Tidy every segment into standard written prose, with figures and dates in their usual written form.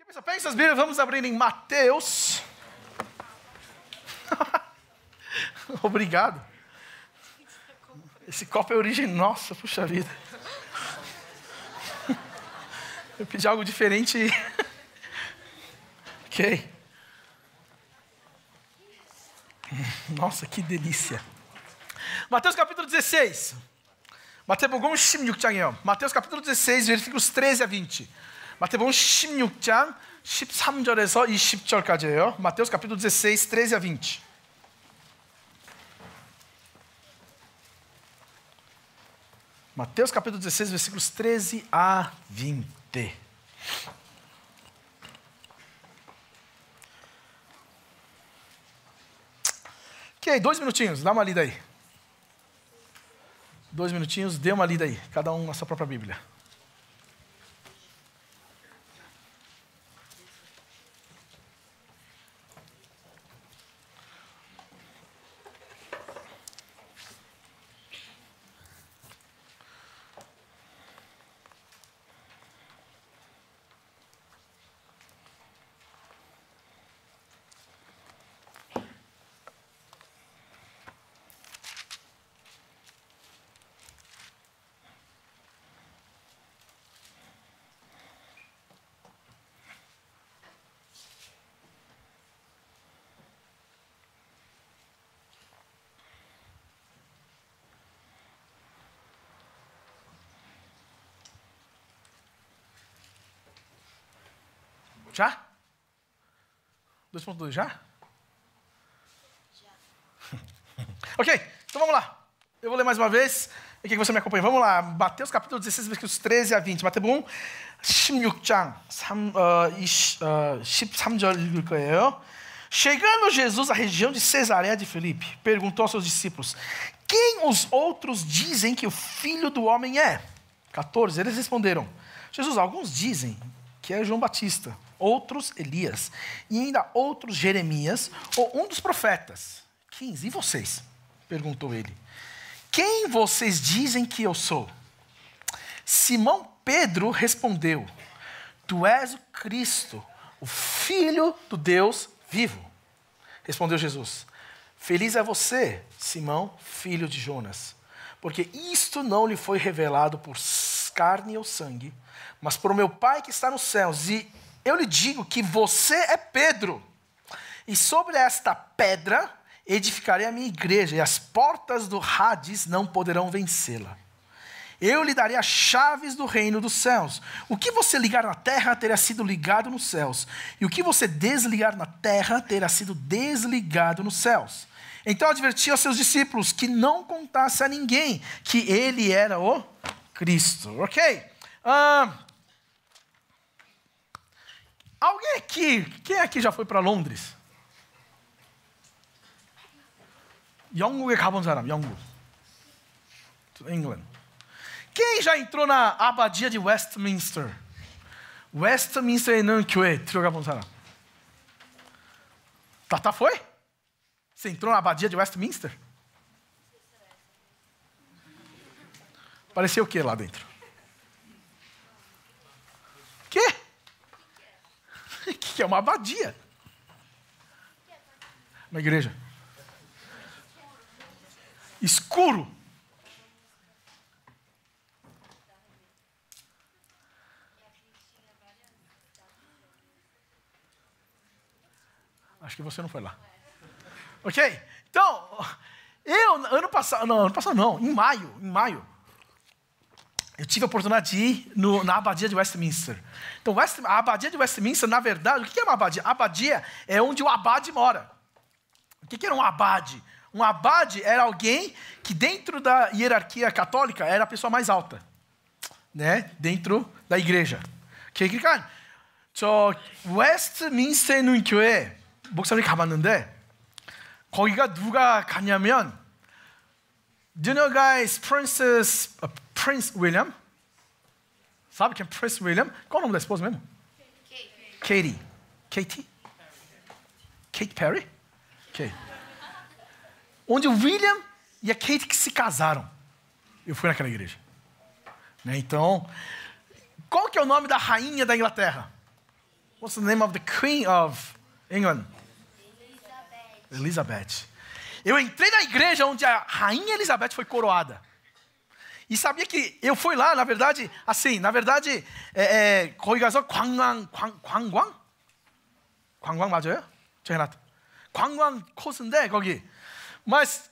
Pessoal, pegue suas Bíblias, vamos abrir em Mateus. Obrigado. Esse copo é origem nossa, puxa vida. Eu pedi algo diferente. Ok. Nossa, que delícia. Mateus capítulo 16. 마태복음 16장이에요. Mateus capítulo 16, versículos 13 a 20. 마태복음 16장 13절에서 20절까지예요. Mateus capítulo 16, 13 a 20. Mateus capítulo 16, versículos 13 a 20. Ok, 2 minutinhos, dá uma lida aí. 2 minutinhos, dê uma lida aí. Cada um na sua própria Bíblia. Já? 2.2 já? Ok, então vamos lá. Eu vou ler mais uma vez. E que você me acompanha. Vamos lá. Mateus capítulo 16, versículos 13 a 20. 마태복음 16장 13절 읽을 거예요. Chegando Jesus à região de Cesareia de Filipe, perguntou aos seus discípulos: quem os outros dizem que o Filho do Homem é? 14. Eles responderam: Jesus, alguns dizem que é João Batista, outros Elias, e ainda outros Jeremias, ou um dos profetas. 15. E vocês? Perguntou ele. Quem vocês dizem que eu sou? Simão Pedro respondeu: tu és o Cristo, o Filho do Deus vivo. Respondeu Jesus: feliz é você, Simão, filho de Jonas, porque isto não lhe foi revelado por carne ou sangue, mas por meu Pai que está nos céus. E eu lhe digo que você é Pedro, e sobre esta pedra edificarei a minha igreja, e as portas do Hades não poderão vencê-la. Eu lhe darei as chaves do reino dos céus. O que você ligar na terra terá sido ligado nos céus, e o que você desligar na terra terá sido desligado nos céus. Então advertiu aos seus discípulos que não contasse a ninguém que ele era o Cristo. Ok? Alguém aqui, quem aqui já foi para Londres? 영국에 가본 사람, 영국. England. Quem já entrou na abadia de Westminster? Westminster에 있는 교회 들어가 본 사람. Tata foi? Você entrou na abadia de Westminster? Parecia o que lá dentro? Quê? O que é uma abadia? Uma igreja. Escuro. Acho que você não foi lá. Ok? Então, em maio, eu tive a oportunidade de ir na abadia de Westminster. Então, a abadia de Westminster, na verdade, o que é uma abadia? A abadia é onde o abade mora. O que era um abade? Um abade era alguém que dentro da hierarquia católica era a pessoa mais alta, né? Dentro da igreja. 그러니까 저 웨스트민스터에 있는 교회 목사님 가봤는데 거기가 누가 갔냐면 do you know guys Prince William? Sabe quem é Prince William? Qual é o nome da esposa mesmo? Katie. Kate Perry? Ok. Onde o William e a Kate que se casaram. Eu fui naquela igreja. Né? Então, qual que é o nome da rainha da Inglaterra? What's the name of the Queen of England? Elizabeth. Eu entrei na igreja onde a Rainha Elizabeth foi coroada. E sabia que eu fui lá, na verdade, 거기 가서 관광 맞아요? 저 해놨다. 관광 코스인데 거기. Mas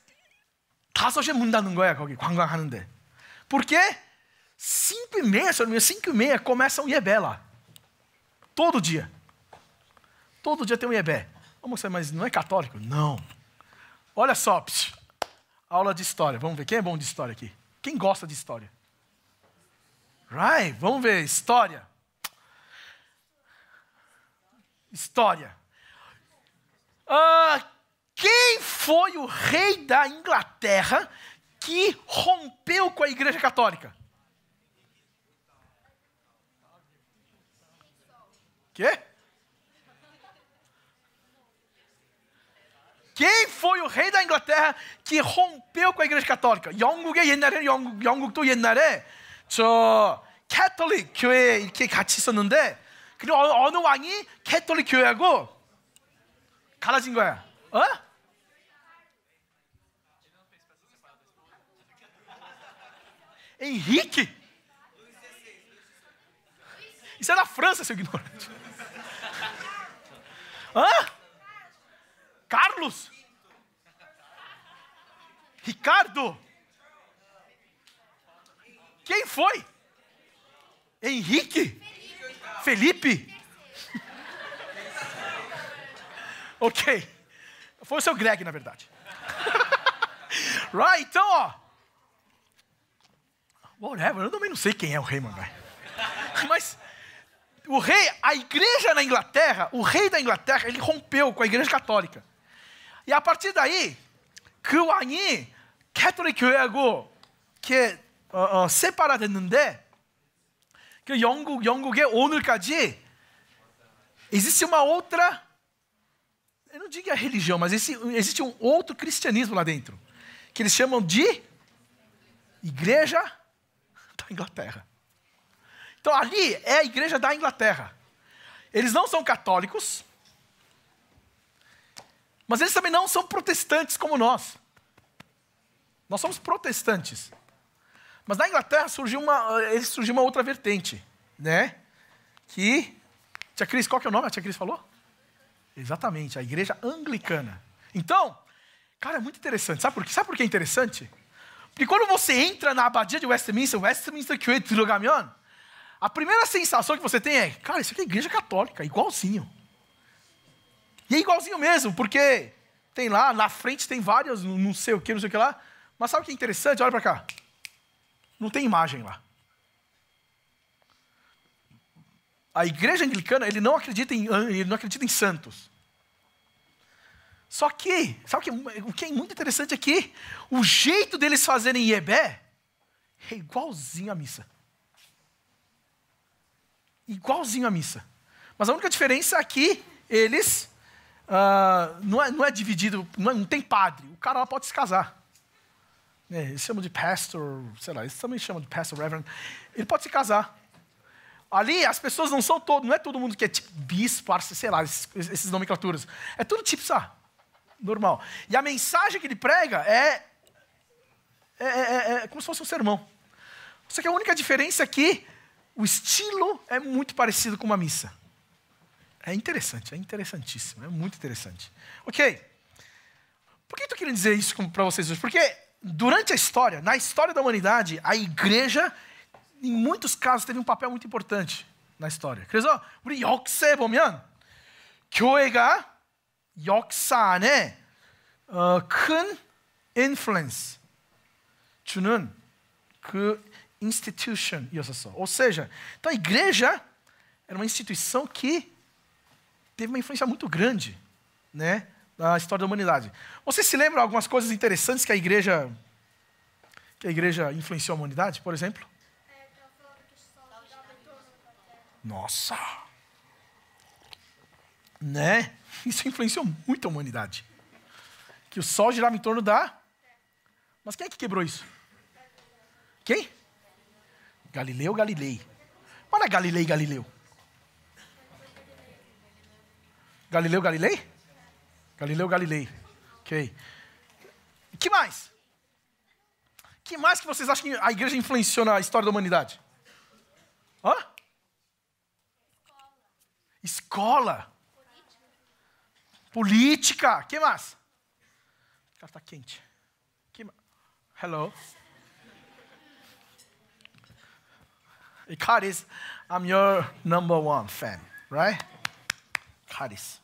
5시에 문 닫는 거야, 거기 관광하는데. Porque 5h30, se eu não me engano, 5h30 começa um iebé lá. Todo dia. Todo dia tem um iebé. Vamos ver, mas não é católico? Não. Olha só, aula de história. Vamos ver, quem é bom de história aqui? Quem gosta de história? Right, vamos ver, história. História. Quem foi o rei da Inglaterra que rompeu com a Igreja Católica? Quê? Quem foi o rei da Inglaterra que rompeu com a Igreja Católica? 영국의 옛날에는 영국도 옛날에 저 캐톨릭 교회 이렇게 같이 있었는데 그리고 어느 왕이 캐톨릭 교회하고 갈라진 거야. Henrique? Isso é na França, seu ignorante. Carlos? Ricardo? Quem foi? Henrique? Felipe? Ok. Foi o seu Greg, na verdade. Right, então, ó. Whatever, eu também não sei quem é o rei, mano. Mas o rei, a igreja na Inglaterra, o rei da Inglaterra, ele rompeu com a Igreja Católica. E a partir daí, 그 왕이 캐톨릭 교회하고 이렇게 세파라됐는데 그 영국에 오늘까지 existe uma outra, eu não digo a religião, mas existe um outro cristianismo lá dentro, que eles chamam de Igreja da Inglaterra. Então ali é a Igreja da Inglaterra. Eles não são católicos, mas eles também não são protestantes como nós. Nós somos protestantes. Mas na Inglaterra surgiu uma outra vertente, né? Que, tia Cris, qual que é o nome? A tia Cris falou? Exatamente, a Igreja Anglicana. Então, cara, é muito interessante. Sabe por que é interessante? Porque quando você entra na abadia de Westminster 교회 들어가면 a primeira sensação que você tem é, cara, isso aqui é igreja católica, igualzinho. E é igualzinho mesmo, porque tem lá, na frente tem várias, não sei o que lá. Mas sabe o que é interessante? Olha para cá. Não tem imagem lá. A igreja anglicana, ele não acredita em santos. Só que, sabe o que é muito interessante aqui? O jeito deles fazerem iebé é igualzinho à missa. Igualzinho à missa. Mas a única diferença é que eles não é dividido, não tem padre. O cara lá pode se casar. Eles chamam de pastor, sei lá, eles também chamam de pastor, reverend. Ele pode se casar. Ali as pessoas não é todo mundo que é tipo bispo, sei lá, esses nomenclaturas. É tudo tipo, normal. E a mensagem que ele prega é como se fosse um sermão. Só que a única diferença é que o estilo é muito parecido com uma missa. É interessante, é interessantíssimo, é muito interessante. Ok. Por que eu estou querendo dizer isso para vocês hoje? Porque durante a história, na história da humanidade, a igreja, em muitos casos, teve um papel muito importante na história. 그래서 우리 역사에 보면 교회가 역사 안에 큰 influence 주는 그 institution이었었어. Ou seja, então a igreja era uma instituição que teve uma influência muito grande, né, na história da humanidade. Você se lembra algumas coisas interessantes que a igreja influenciou a humanidade, por exemplo? Nossa! Né? Isso influenciou muito a humanidade. Que o sol girava em torno da... Mas quem é que quebrou isso? Quem? Galileu Galilei. Olha Galileu. Galileu Galilei? Galileu Galilei. Ok. Que mais? Que mais que vocês acham que a igreja influenciou na história da humanidade? Hã? Escola. Política. Que mais? O cara tá quente. Hello. Hey, Caris, I'm your number one fan, right? Caris.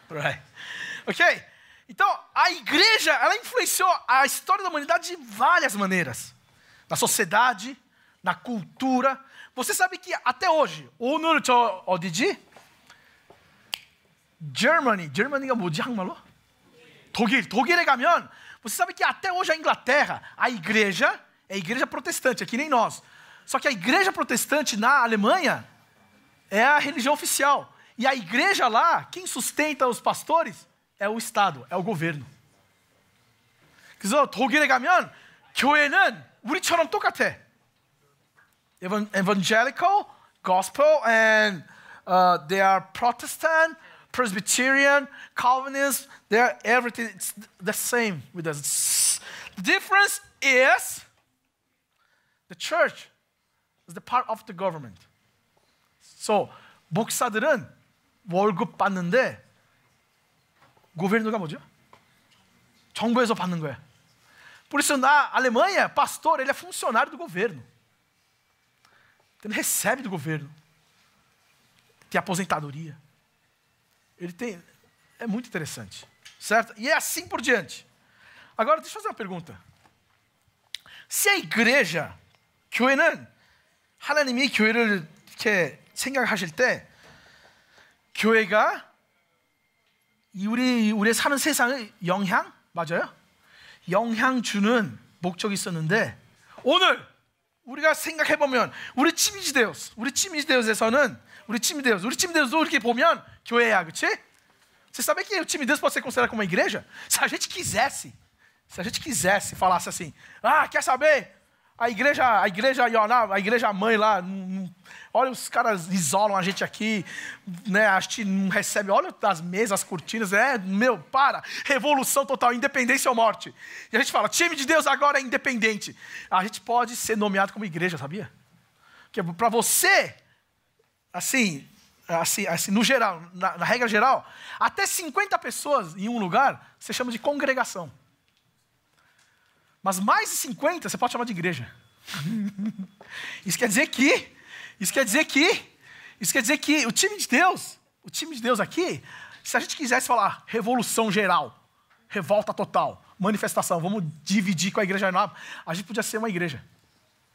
Right. Ok? Então, a igreja, ela influenciou a história da humanidade de várias maneiras. Na sociedade, na cultura. Você sabe que até hoje, 오늘 저 어디지? Germany가 뭐지 한국말로? 독일에 가면, você sabe que até hoje a Inglaterra, a igreja é a igreja protestante, é que nem nós. Só que a igreja protestante na Alemanha é a religião oficial. E a igreja lá, quem sustenta os pastores é o Estado, é o governo. 그래서 독일에 가면 교회는 우리처럼 똑같아. Evangelical, gospel, and they are Protestant, Presbyterian, Calvinist, they're everything, it's the same with us. The difference is the church is the part of the government. So, 목사들은 월급 받는데 governo가 뭐죠? 정부에서 받는 거야. Por isso, na Alemanha, pastor, ele é funcionário do governo. Ele recebe do governo. Tem aposentadoria. Ele tem... É muito interessante. Certo? E é assim por diante. Agora, deixa eu fazer uma pergunta. Se a igreja, 교회는 하나님이 교회를 이렇게 생각하실 때 교회가 우리의 사는 세상의 영향, 맞아요? 영향 주는 목적이 있었는데 오늘 우리가 생각해보면 우리 time de Deus도 이렇게 보면 교회야, 그렇지? Você sabe que o time de Deus pode ser considerado como uma igreja? Se a gente quisesse falasse assim, quer saber? A igreja Yoná, a igreja mãe lá, olha, os caras isolam a gente aqui, né? A gente não recebe, olha as mesas, as cortinas, revolução total, independência ou morte. E a gente fala, time de Deus agora é independente. A gente pode ser nomeado como igreja, sabia? Porque para você, assim, no geral, na regra geral, até 50 pessoas em um lugar, você chama de congregação. Mas mais de 50 você pode chamar de igreja. Isso quer dizer que o time de Deus aqui, se a gente quisesse falar revolução geral, revolta total, manifestação, vamos dividir com a igreja nova, a gente podia ser uma igreja.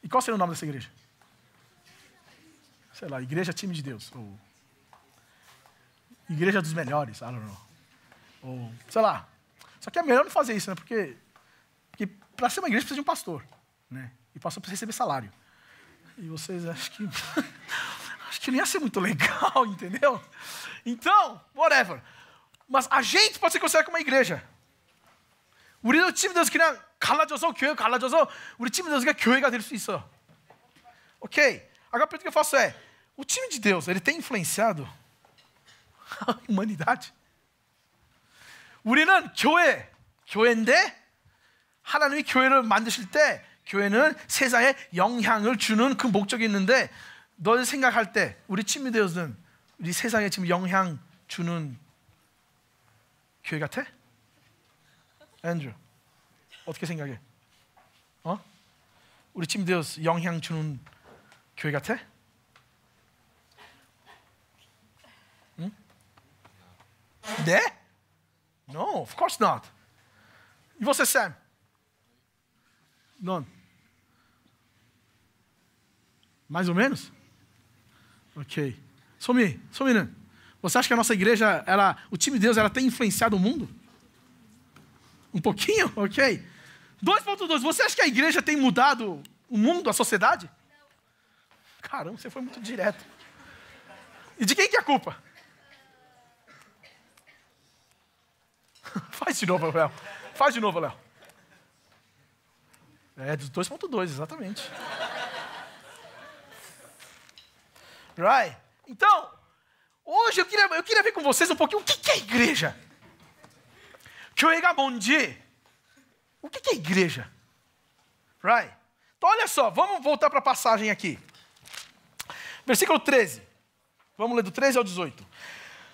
E qual seria o nome dessa igreja? Sei lá, igreja time de Deus, ou igreja dos melhores, I don't know. Ou, sei lá. Só que é melhor não fazer isso, né? Porque para ser uma igreja precisa de um pastor, né? E pastor precisa receber salário. E vocês acho que não ia ser muito legal, entendeu? Então, whatever. Mas a gente pode ser considerado como uma igreja. 우리도 팀 되어서 그냥 교회가 갈라져서 우리 팀 되어서 교회가 될 수 있어. Ok? Agora a pergunta que eu faço é, o time de Deus, ele tem influenciado a humanidade? 우리는 교회인데 하나님이 교회를 만드실 때 교회는 세상에 영향을 주는 그 목적이 있는데 너를 생각할 때 우리 팀이 되어서는 우리 세상에 지금 영향 주는 교회 같아? 앤드루 어떻게 생각해? 우리 팀이 되어서 영향 주는 교회 같아? 응? 네? No, of course not. E você, Sam? Não. Mais ou menos? Ok. Somi는, você acha que a nossa igreja, o time de Deus, ela tem influenciado o mundo? Um pouquinho? Ok. 2.2, você acha que a igreja tem mudado o mundo, a sociedade? Caramba, você foi muito direto. E de quem que é a culpa? Faz de novo, Léo. É, dos 2.2, exatamente. Right? Então, hoje eu queria ver com vocês um pouquinho o que é igreja. 교회가 뭔지. O que é igreja? Right? Então, olha só, vamos voltar para a passagem aqui. Versículo 13. Vamos ler do 13 ao 18.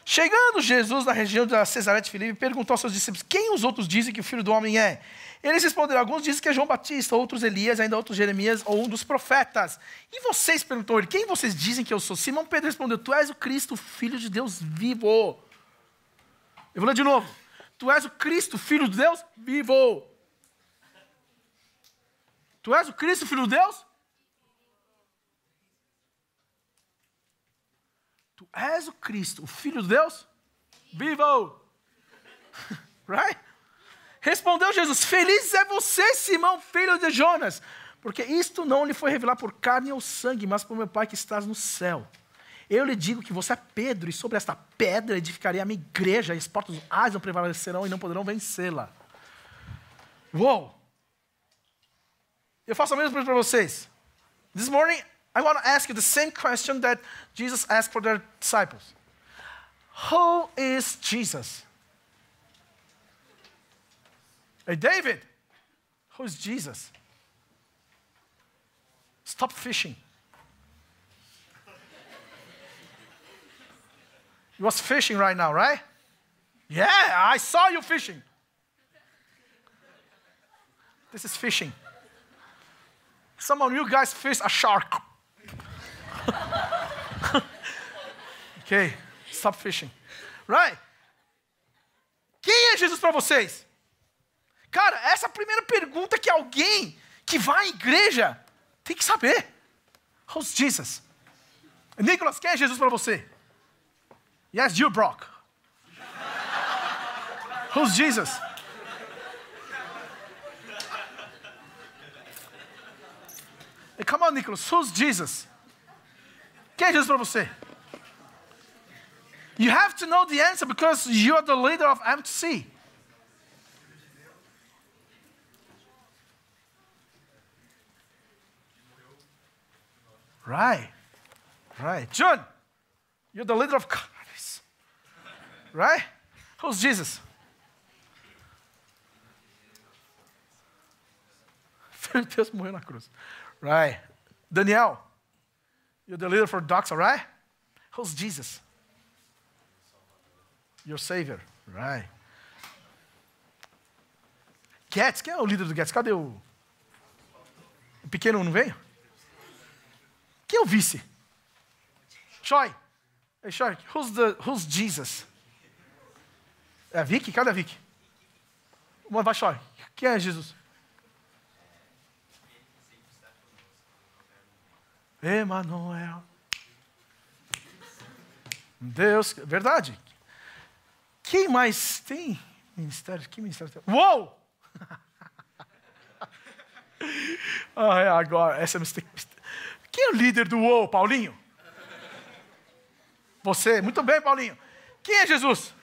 Chegando Jesus na região da Cesareia de Filipe, perguntou aos seus discípulos: quem os outros dizem que o Filho do Homem é? Eles responderam: alguns dizem que é João Batista, outros Elias, ainda outros Jeremias ou um dos profetas. E vocês, perguntou ele, quem vocês dizem que eu sou? Simão Pedro respondeu: tu és o Cristo, o Filho de Deus vivo. Eu vou ler de novo. Tu és o Cristo, Filho de Deus vivo. Tu és o Cristo, Filho de Deus? Tu és o Cristo, o Filho de Deus? Vivo! Right? Respondeu Jesus: feliz é você, Simão, filho de Jonas, porque isto não lhe foi revelado por carne ou sangue, mas por meu Pai que estás no céu. Eu lhe digo que você é Pedro, e sobre esta pedra edificarei a minha igreja, e as portas do Hades não prevalecerão e não poderão vencê-la. Uou! Eu faço a mesma pergunta para vocês. This morning, I want to ask you the same question that Jesus asked for their disciples. Who is Jesus? Hey, David, who is Jesus? Stop fishing. You was fishing right now, right? Yeah, I saw you fishing. This is fishing. Some of you guys fish a shark. Okay, stop fishing. Right? Quem é Jesus para vocês? Cara, essa é a primeira pergunta que alguém que vai à igreja tem que saber. Who's Jesus? Nicholas, quem é Jesus para você? Yes, you, Brock. Who's Jesus? Hey, come on, Nicholas. Who's Jesus? Quem é Jesus para você? You have to know the answer because you are the leader of MTC. Right. Right. John, you're the leader of Congress. Right? Who's Jesus? Filho de Deus morreu na cruz. Right. Daniel, you're the leader for Doxa, right? Who's Jesus? Your Savior. Right. Guedes, quem é o líder do Guedes? Cadê o pequeno não veio? Quem é o vice? Choi. Hey, Choi, who's Jesus? É a Vicky? Cadê a Vicky? Vai, Choi. Quem é Jesus? Emanuel. Deus, verdade. Quem mais tem ministério? Que ministério tem? Uou! Agora, essa é mistake. Quem é o líder do Uou, Paulinho? Você. Muito bem, Paulinho. Quem é Jesus?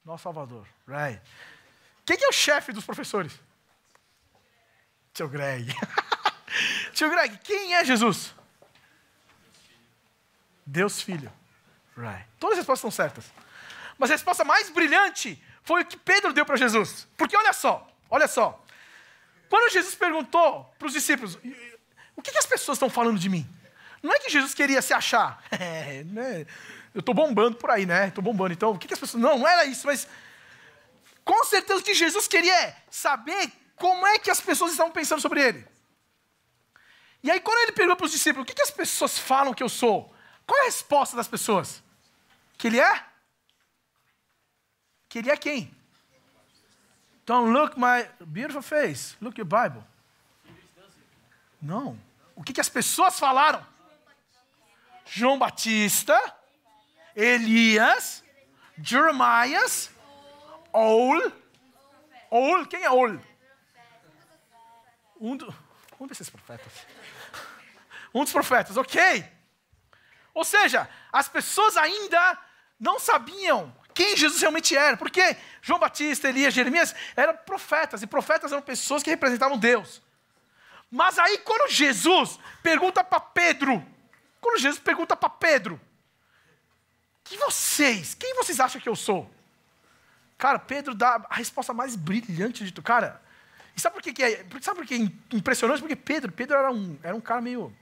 Nosso Salvador. Right. Quem é o chefe dos professores? Tio Greg. Tio Greg, quem é Jesus? Deus Filho. Right. Todas as respostas estão certas. Mas a resposta mais brilhante foi o que Pedro deu para Jesus. Porque olha só. Quando Jesus perguntou para os discípulos, o que as pessoas estão falando de mim? Não é que Jesus queria se achar. Né? Eu estou bombando por aí, né? Estou bombando. Então, o que as pessoas... Não era isso, mas... Com certeza o que Jesus queria é saber como é que as pessoas estavam pensando sobre ele. E aí, quando ele perguntou para os discípulos, o que as pessoas falam que eu sou? Qual é a resposta das pessoas? Que ele é? Que ele é quem? Don't look my beautiful face. Look your Bible. Não. O que as pessoas falaram? João Batista, Elias, Jeremias, Ol. Quem é Ol? Um desses profetas. Um dos profetas, ok. Ou seja, as pessoas ainda não sabiam quem Jesus realmente era. Porque João Batista, Elias, Jeremias eram profetas. E profetas eram pessoas que representavam Deus. Mas aí quando Jesus pergunta para Pedro, quem vocês acham que eu sou? Cara, Pedro dá a resposta mais brilhante de tudo. Cara, e sabe por que é impressionante? Porque Pedro era um cara meio,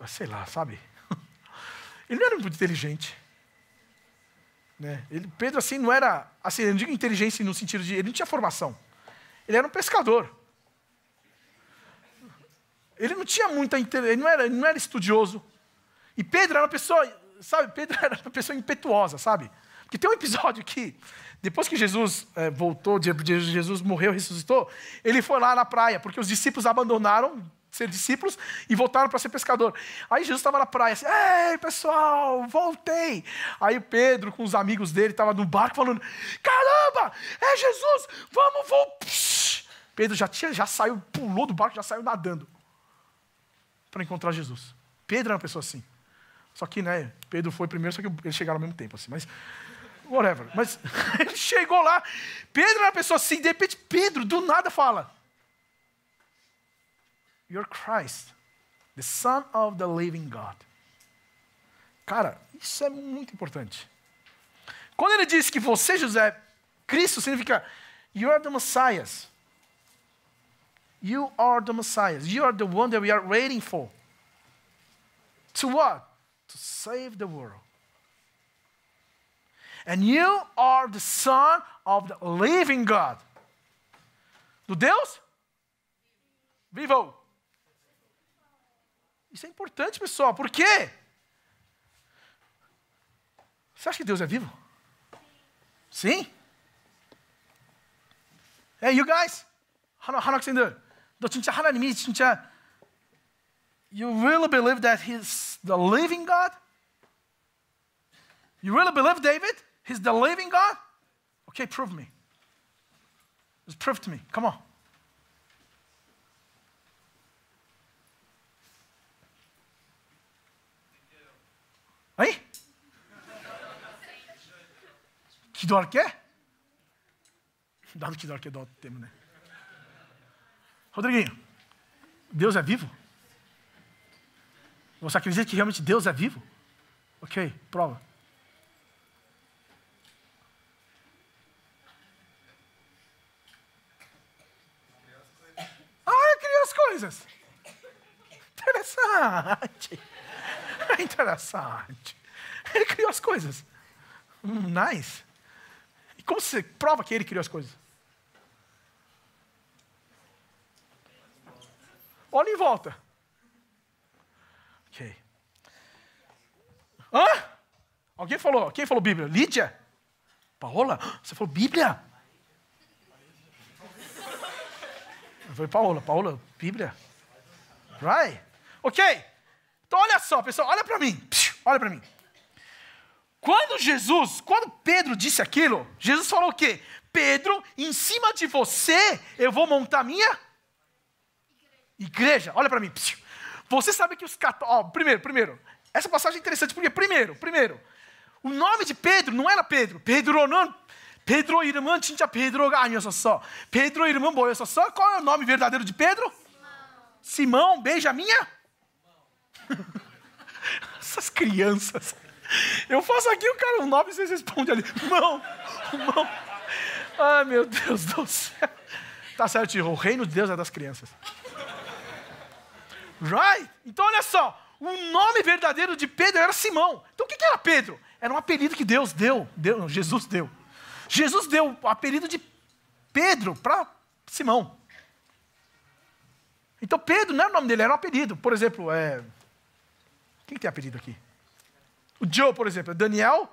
sei lá, sabe? Ele não era muito inteligente. Né? Pedro, assim, não era, assim, eu não digo inteligência no sentido de, ele não tinha formação. Ele era um pescador. Ele não tinha muita, ele não era estudioso. E Pedro era uma pessoa, sabe, Pedro era uma pessoa impetuosa, sabe? Porque tem um episódio que, depois que Jesus voltou, Jesus morreu, ressuscitou, ele foi lá na praia, porque os discípulos abandonaram ser discípulos e voltaram para ser pescador. Aí Jesus estava na praia assim, ei pessoal, voltei. Aí Pedro com os amigos dele estava no barco falando, caramba, é Jesus, vamos. Pedro já saiu, pulou do barco, já saiu nadando para encontrar Jesus. Pedro era uma pessoa assim. Só que, né, Pedro foi primeiro, só que eles chegaram ao mesmo tempo, assim, mas whatever. Mas ele chegou lá, Pedro era uma pessoa assim, de repente Pedro do nada fala, You're Christ, the Son of the living God. Cara, isso é muito importante. Quando ele diz que você, José, Cristo, significa You are the Messiah. You are the Messiah. You are the one that we are waiting for. To what? To save the world. And you are the Son of the living God. Do Deus? Vivo. Isso é importante, pessoal. Por quê? Você acha que Deus é vivo? Sim? Hey, you guys. 학생들. 너 진짜 하나님이 진짜 You really believe that He's the living God? You really believe, David? He's the living God? Okay, prove me. Just prove to me. Come on. Aí? 기도할게? 나도 기도할게, 너 때문에. Rodriguinho, Deus é vivo? Você acredita que realmente Deus é vivo? Ok, prova. Criou as coisas. Interessante. Interessante. Ele criou as coisas. Nice. E como você prova que ele criou as coisas? Olha em volta. Ok. Hã? Alguém falou? Quem falou Bíblia? Lídia? Paola? Você falou Bíblia? Foi Paola. Paola, Bíblia? Right? Ok. Então olha só, pessoal. Olha para mim. Olha para mim. Quando Pedro disse aquilo, Jesus falou o quê? Pedro, em cima de você, eu vou montar minha igreja. Olha para mim. Você sabe que os católicos... Primeiro. Essa passagem é interessante porque, primeiro, o nome de Pedro não era Pedro. Pedro 이름은 진짜 Pedro가 아니었었어. Pedro 이름은 뭐였었어? Qual é o nome verdadeiro de Pedro? Simão, beija minha? Essas crianças. Eu faço aqui o nome e vocês respondem ali. Mão. Ai, meu Deus do céu. Tá certo, o reino de Deus é das crianças. Right? Então, olha só. O nome verdadeiro de Pedro era Simão. Então, o que era Pedro? Era um apelido que Jesus deu. Jesus deu o apelido de Pedro para Simão. Então, Pedro não era o nome dele, era um apelido. Por exemplo, quem tem apelido aqui? O Joe, por exemplo, é Daniel.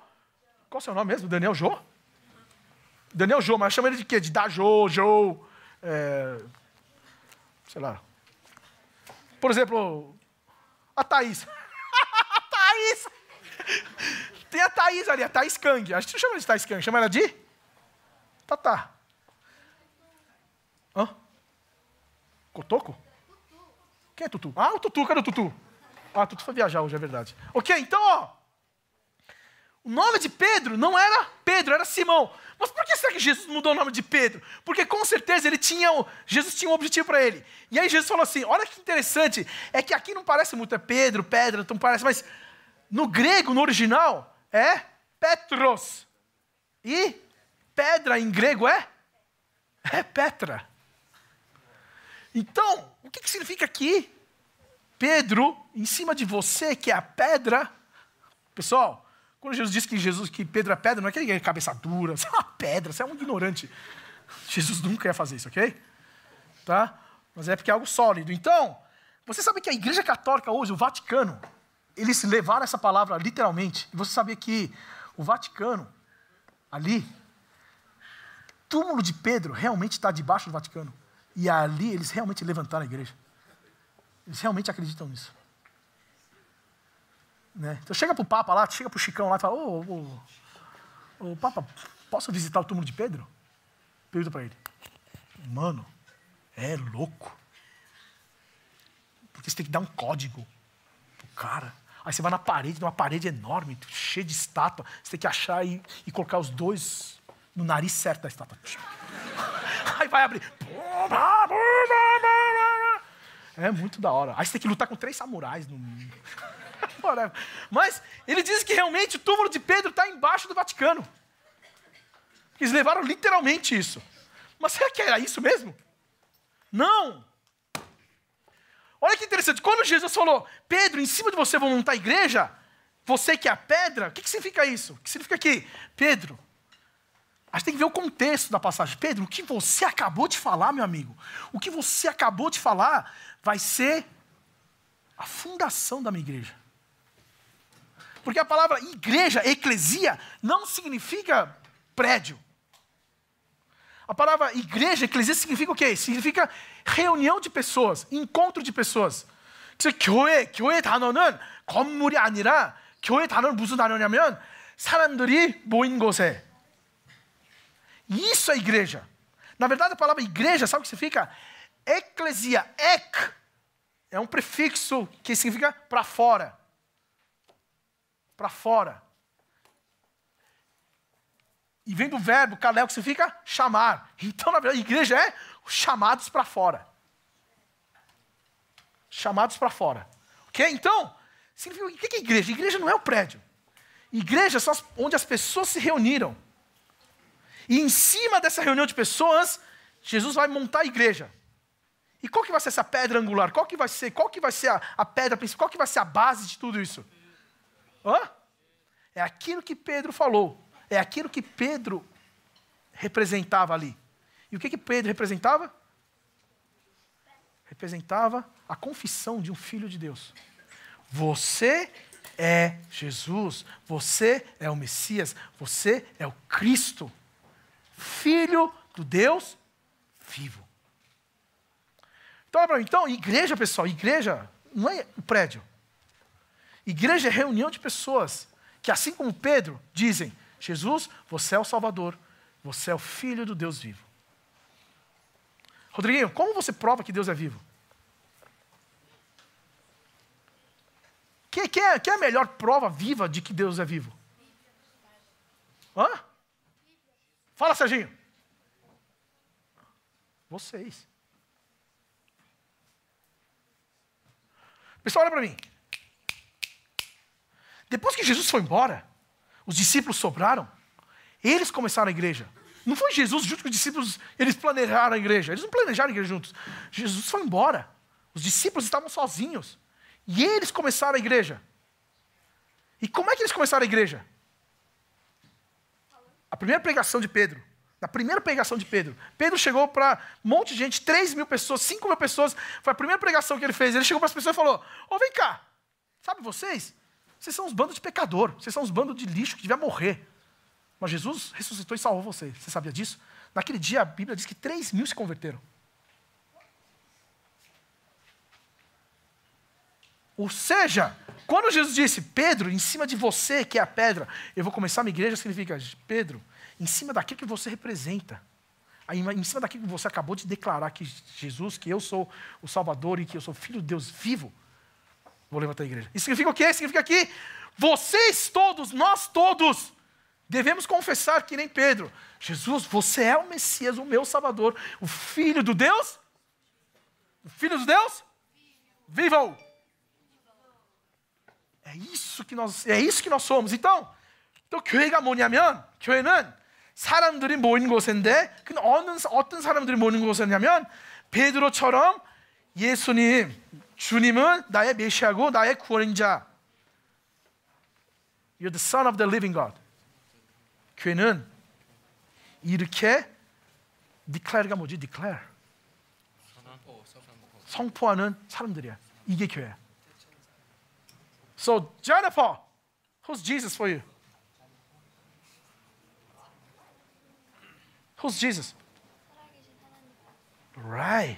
Qual é o seu nome mesmo? Daniel Jô? Daniel Jô, mas chama ele de quê? De Dajô, Joe. Sei lá. Por exemplo, a Thaís. A Thaís! Tem a Thaís ali, a Thaís Kang. Acho que você chama ela de Thaís Kang. Chama ela de? Tatá. Hã? Cotoco? Quem é Tutu? Ah, o Tutu. Cadê o Tutu? Ah, o Tutu foi viajar hoje, é verdade. Ok, então, ó. O nome de Pedro não era Pedro, era Simão. Mas por que será que Jesus mudou o nome de Pedro? Porque com certeza Jesus tinha um objetivo para ele. E aí Jesus falou assim, olha que interessante, é que aqui não parece muito, é Pedro, pedra, não parece, mas no grego, no original, é Petros. E pedra em grego é Petra. Então, o que significa aqui? Pedro, em cima de você, que é a pedra. Pessoal, quando Jesus disse que Pedro é pedra, não é que ele é cabeça dura, você é uma pedra, você é um ignorante. Jesus nunca ia fazer isso, ok? Tá? Mas é porque é algo sólido. Então, você sabe que a Igreja Católica hoje, o Vaticano, eles levaram essa palavra literalmente. E você sabia que o Vaticano, ali, o túmulo de Pedro realmente está debaixo do Vaticano. E ali eles realmente levantaram a igreja. Eles realmente acreditam nisso. Né? Então chega para o Papa lá, chega para o Chicão lá e fala, ô Papa, posso visitar o túmulo de Pedro? Pergunta para ele. Mano, é louco. Porque você tem que dar um código pro cara. Aí você vai na parede, numa parede enorme, cheia de estátua. Você tem que achar e colocar os dois no nariz certo da estátua. Aí vai abrir. É muito da hora. Aí você tem que lutar com 3 samurais. Mas ele diz que realmente o túmulo de Pedro está embaixo do Vaticano. Eles levaram literalmente isso. Mas será que era isso mesmo? Não. Olha que interessante. Quando Jesus falou, Pedro, em cima de você vou montar a igreja, você que é a pedra, o que significa isso? O que significa que, Pedro, a gente tem que ver o contexto da passagem. Pedro, o que você acabou de falar, meu amigo, o que você acabou de falar vai ser a fundação da minha igreja. Porque a palavra igreja, eclesia, não significa prédio. A palavra igreja, eclesia, significa o quê? Significa reunião de pessoas, encontro de pessoas. 그래서 교회 단어는 건물이 아니라 교회 단어는 무슨 단어냐면 사람들이 모인 곳에. Isso é igreja. Na verdade, a palavra igreja, sabe o que significa? Eclesia, ek, é um prefixo que significa para fora. Para fora. E vem do verbo kaleo, que significa chamar. Então, na verdade, a igreja é chamados para fora. Chamados para fora. Ok? Então, significa, o que é igreja? Igreja não é o prédio. Igreja são onde as pessoas se reuniram. E em cima dessa reunião de pessoas, Jesus vai montar a igreja. E qual que vai ser essa pedra angular? Qual que vai ser a pedra principal? Qual que vai ser a base de tudo isso? É aquilo que Pedro falou. É aquilo que Pedro representava ali. E o que Pedro representava? Representava a confissão de um filho de Deus. Você é Jesus. Você é o Messias. Você é o Cristo. Filho do Deus vivo. Então, igreja, pessoal, igreja não é o prédio. Igreja é reunião de pessoas que, assim como Pedro, dizem, Jesus, você é o Salvador, você é o Filho do Deus vivo. Rodriguinho, como você prova que Deus é vivo? Quem é a melhor prova viva de que Deus é vivo? Fala, Serginho. Vocês. Pessoal, olha para mim. Depois que Jesus foi embora, os discípulos sobraram, eles começaram a igreja. Não foi Jesus junto com os discípulos, eles planejaram a igreja. Eles não planejaram a igreja juntos. Jesus foi embora. Os discípulos estavam sozinhos. E eles começaram a igreja. E como é que eles começaram a igreja? A primeira pregação de Pedro. Na primeira pregação de Pedro. Pedro chegou para um monte de gente, 3.000 pessoas, 5.000 pessoas. Foi a primeira pregação que ele fez. Ele chegou para as pessoas e falou, vem cá. Sabe vocês? Vocês são uns bandos de pecador. Vocês são uns bandos de lixo que devia morrer. Mas Jesus ressuscitou e salvou vocês. Você sabia disso? Naquele dia a Bíblia diz que 3.000 se converteram. Ou seja, quando Jesus disse, Pedro, em cima de você, que é a pedra, eu vou começar a minha igreja, significa, Pedro, em cima daquilo que você representa, em cima daquilo que você acabou de declarar que Jesus, que eu sou o Salvador e que eu sou filho de Deus vivo, vou levantar a igreja. Isso significa o quê? Significa que vocês todos, nós todos, devemos confessar que nem Pedro. Jesus, você é o Messias, o meu Salvador, o Filho do Deus? O Filho do Deus? Vivo! É isso que nós somos. então 교회가 뭐냐면, 교회는 사람들이 모인 곳인데, 근데 어떤 사람들이 모이는 곳이냐면, 베드로처럼 예수님, 주님은 나의 메시아고 나의 구원자. You're the son of the living God. 교회는 이렇게 declare가 뭐지? declare. 선포하는 사람들이야. 이게 교회야. So, Jennifer, who's Jesus for you? Who's Jesus? Right.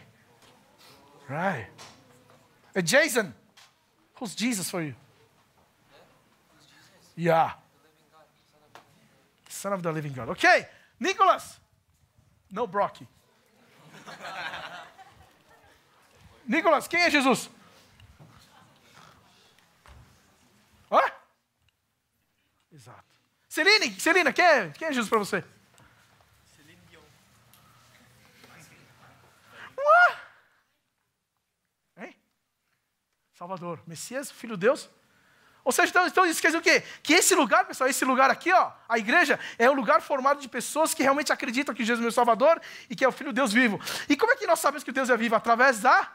Right. Jason, who's Jesus for you? Yeah. Son of the living God. Okay. Nicholas. No Brocky. Nicholas, quem é Jesus? Hã? Exato. Celina, quem é Jesus para você? Hein? Salvador, Messias, Filho de Deus. Ou seja, então isso quer dizer o quê? Que esse lugar, pessoal, esse lugar aqui, ó, a igreja, é um lugar formado de pessoas que realmente acreditam que Jesus é o meu Salvador e que é o Filho de Deus vivo. E como é que nós sabemos que Deus é vivo? Através da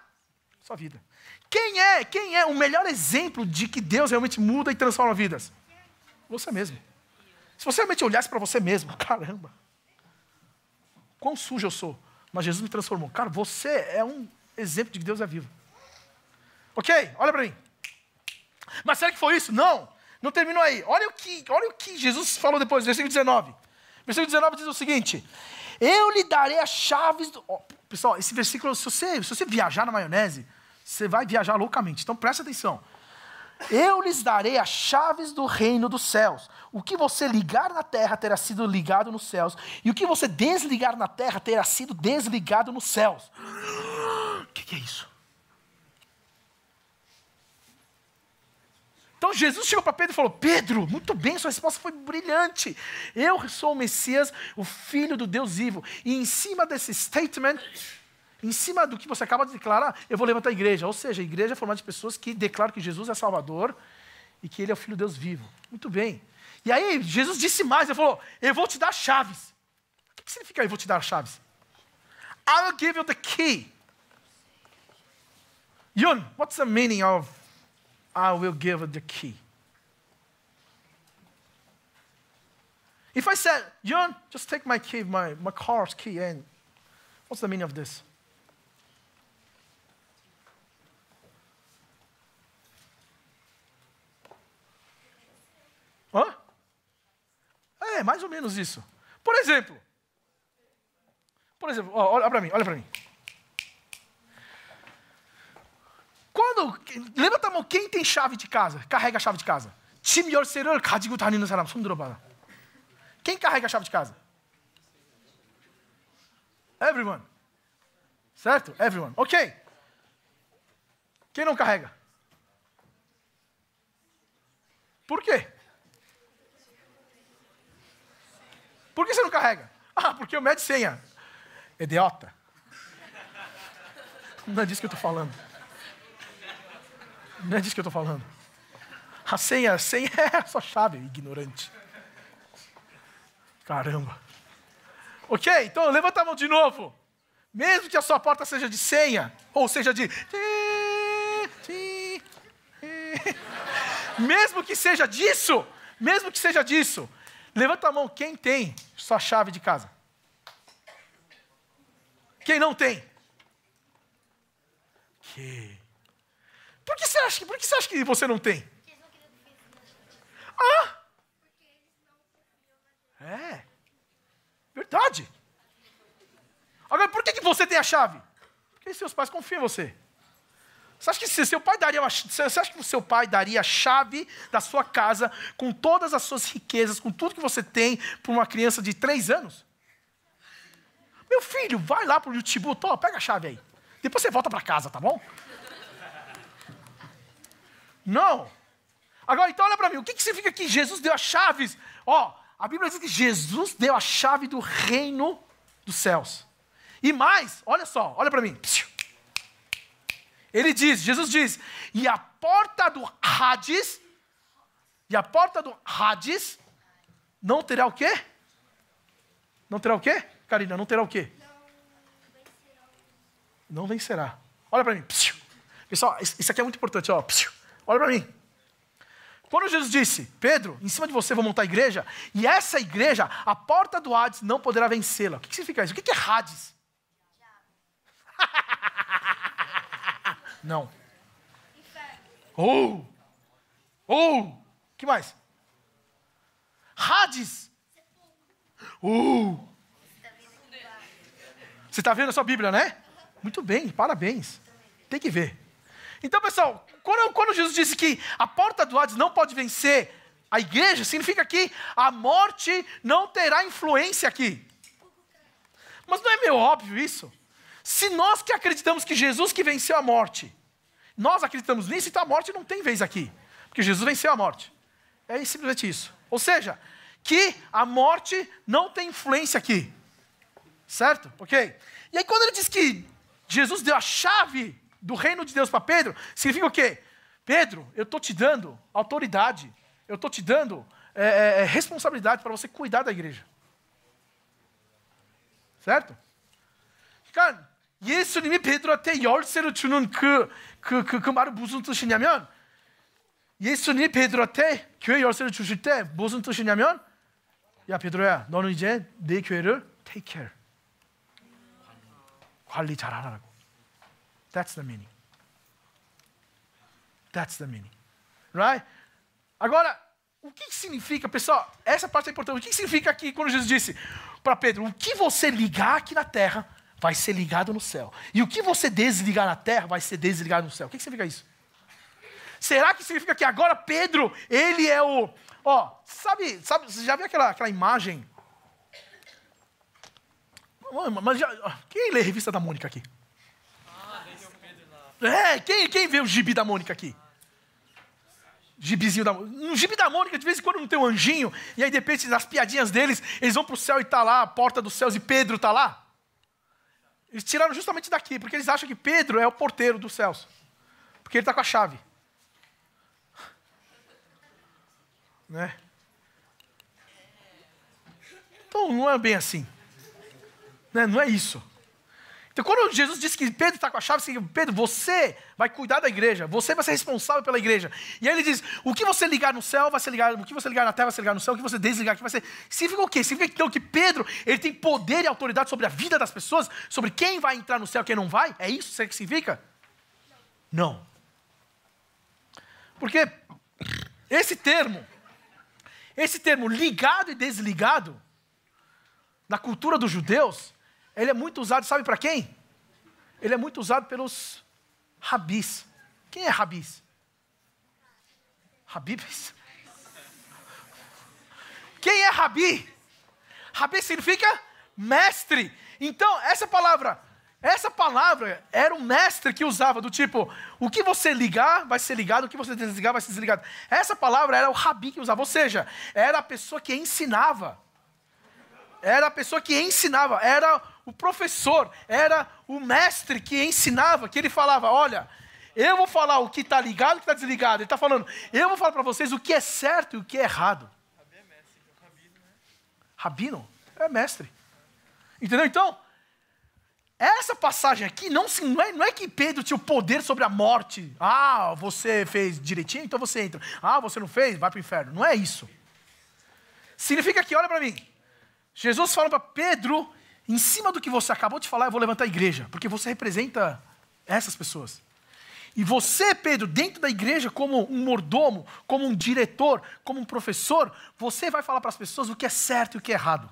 sua vida. Quem é o melhor exemplo de que Deus realmente muda e transforma vidas? Você mesmo. Se você realmente olhasse para você mesmo, caramba, quão sujo eu sou, mas Jesus me transformou. Cara, você é um exemplo de que Deus é vivo. Ok? Olha para mim. Mas será que foi isso? Não terminou aí. Olha o que Jesus falou depois, versículo 19. Versículo 19 diz o seguinte: eu lhe darei as chaves do... Pessoal, esse versículo, se você viajar na maionese, você vai viajar loucamente. Então presta atenção. Eu lhes darei as chaves do reino dos céus. O que você ligar na terra terá sido ligado nos céus, e o que você desligar na terra terá sido desligado nos céus. O que é isso? Então Jesus chegou para Pedro e falou: Pedro, muito bem, sua resposta foi brilhante. Eu sou o Messias, o Filho do Deus vivo. E em cima desse statement, em cima do que você acaba de declarar, eu vou levantar a igreja. Ou seja, a igreja é formada de pessoas que declaram que Jesus é Salvador e que Ele é o Filho de Deus vivo. Muito bem. E aí Jesus disse mais, ele falou: eu vou te dar chaves. O que significa eu vou te dar chaves? I will give you the key. Yun, what's the meaning of I will give you the key? If I said, Yun, just take my key, my car's key, and what's the meaning of this? Hã? É, mais ou menos isso. Por exemplo, olha para mim. Levanta a mão, quem tem chave de casa? Carrega a chave de casa. 집 열쇠를 가지고 다니는 사람 손 들어봐. Quem carrega a chave de casa? Everyone. Certo? Everyone. Ok. Quem não carrega? Por quê? Por que você não carrega? Ah, porque eu mede senha. Idiota. Não é disso que eu estou falando. Não é disso que eu estou falando. A senha é a sua chave, ignorante. Caramba. Ok, então levanta a mão de novo. Mesmo que a sua porta seja de senha, ou seja de... Mesmo que seja disso, levanta a mão quem tem sua chave de casa. Quem não tem? Por que você acha que você não tem? Ah! É. Verdade. Agora, por que você tem a chave? Porque seus pais confiam em você. Você acha que seu pai daria a chave da sua casa com todas as suas riquezas, com tudo que você tem, para uma criança de 3 anos? Meu filho, vai lá para o YouTube, pega a chave aí. Depois você volta para casa, tá bom? Não. Agora, então olha para mim, o que significa que Jesus deu as chaves? A Bíblia diz que Jesus deu a chave do reino dos céus. E mais, olha só, olha para mim. Jesus diz, e a porta do Hades, não terá o quê? Não terá o quê? Karina, não terá o quê? Não vencerá. Olha para mim. Pessoal, isso aqui é muito importante. Olha para mim. Quando Jesus disse, Pedro, em cima de você vou montar a igreja, e essa igreja, a porta do Hades não poderá vencê-la. O que significa isso? O que é Hades? Não. O que mais? Hades. Você está vendo a sua Bíblia, né? Muito bem, parabéns. Tem que ver. Então, pessoal, quando Jesus disse que a porta do Hades não pode vencer a igreja, significa que a morte não terá influência aqui. Mas não é meio óbvio isso? Se nós que acreditamos que Jesus que venceu a morte, nós acreditamos nisso, então a morte não tem vez aqui. Porque Jesus venceu a morte. É simplesmente isso. Ou seja, que a morte não tem influência aqui. Certo? Ok? E aí quando ele diz que Jesus deu a chave do reino de Deus para Pedro, significa o quê? Pedro, eu estou te dando autoridade, eu estou te dando responsabilidade para você cuidar da igreja. Certo? 그러니까 예수님이 베드로한테 열쇠를 주는 그 말은 무슨 뜻이냐면 예수님이 베드로한테 교회 열쇠를 주실 때 무슨 뜻이냐면 야 베드로야 너는 이제 내 교회를 take care 관리 잘하라고. That's the meaning. That's the meaning. Right? Agora, o que significa, pessoal, essa parte é importante. O que significa aqui quando Jesus disse para Pedro, o que você ligar aqui na terra vai ser ligado no céu. E o que você desligar na terra vai ser desligado no céu. O que significa isso? Será que significa que agora Pedro, ele é o... sabe, você já viu aquela imagem? Quem lê a revista da Mônica aqui? Quem vê o gibi da Mônica aqui? Gibizinho da Mônica. No gibi da Mônica, de vez em quando não tem um anjinho, e aí de repente, nas piadinhas deles, eles vão para o céu e está lá a porta dos céus e Pedro está lá. Eles tiraram justamente daqui, porque eles acham que Pedro é o porteiro dos céus. Porque ele está com a chave. Né? Então não é bem assim. Né? Não é isso. Então quando Jesus disse que Pedro está com a chave, significa, Pedro, você vai cuidar da igreja, você vai ser responsável pela igreja. E aí ele diz, o que você ligar no céu vai ser ligado, o que você ligar na terra vai ser ligado no céu, o que você desligar aqui vai ser... Significa o quê? Significa então que Pedro, ele tem poder e autoridade sobre a vida das pessoas, sobre quem vai entrar no céu e quem não vai? É isso que significa? Não. Porque esse termo ligado e desligado, na cultura dos judeus, ele é muito usado, sabe para quem? Ele é muito usado pelos rabis. Quem é rabis? Habibis? Quem é rabi? Rabi significa mestre. Então, essa palavra era um mestre que usava do tipo, o que você ligar vai ser ligado, o que você desligar vai ser desligado. Essa palavra era o rabi que usava, ou seja, era a pessoa que ensinava. Era a pessoa que ensinava, era o professor, era o mestre que ensinava, que ele falava, olha, eu vou falar o que está ligado e o que está desligado. Ele está falando, eu vou falar para vocês o que é certo e o que é errado. Rabi é mestre, rabino, né? Rabino é mestre. Entendeu? Então, essa passagem aqui não é que Pedro tinha o poder sobre a morte. Ah, você fez direitinho, então você entra. Ah, você não fez, vai para o inferno. Não é isso. Significa que, olha para mim, Jesus fala para Pedro, em cima do que você acabou de falar, eu vou levantar a igreja, porque você representa essas pessoas. E você, Pedro, dentro da igreja, como um mordomo, como um diretor, como um professor, você vai falar para as pessoas o que é certo e o que é errado.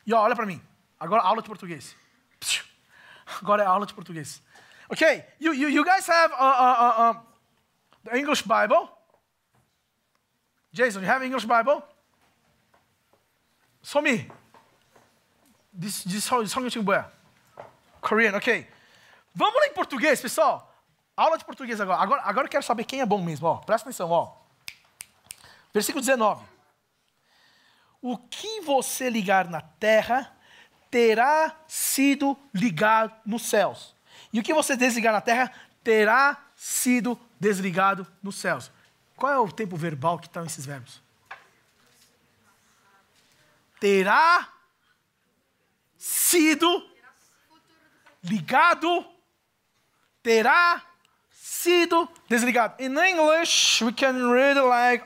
E olha para mim, agora aula de português. Agora é aula de português. Ok, you guys have the English Bible? Jason, you have English Bible? 소미, 성경책 뭐야? Korean, ok. Vamos lá em português, pessoal. Aula de português agora. Agora eu quero saber quem é bom mesmo. Ó. Presta atenção. Ó. Versículo 19. O que você ligar na terra terá sido ligado nos céus. E o que você desligar na terra terá sido desligado nos céus. Qual é o tempo verbal que estão esses verbos? Terá sido ligado, terá sido desligado. In English, we can read like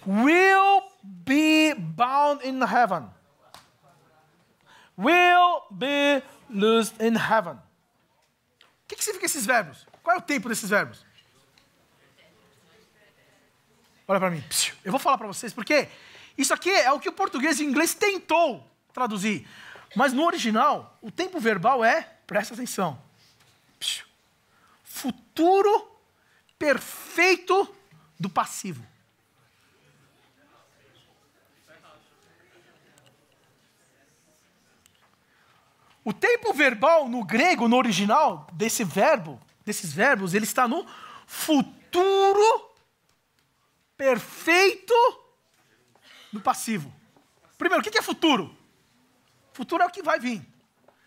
will be bound in heaven. Will be loosed in heaven. O que significa esses verbos? Qual é o tempo desses verbos? Olha para mim. Eu vou falar para vocês, porque isso aqui é o que o português e o inglês tentou traduzir. Mas no original, o tempo verbal é, presta atenção, futuro perfeito do passivo. O tempo verbal no grego, no original, desses verbos, ele está no futuro perfeito do passivo. Primeiro, o que é futuro? Futuro é o que vai vir.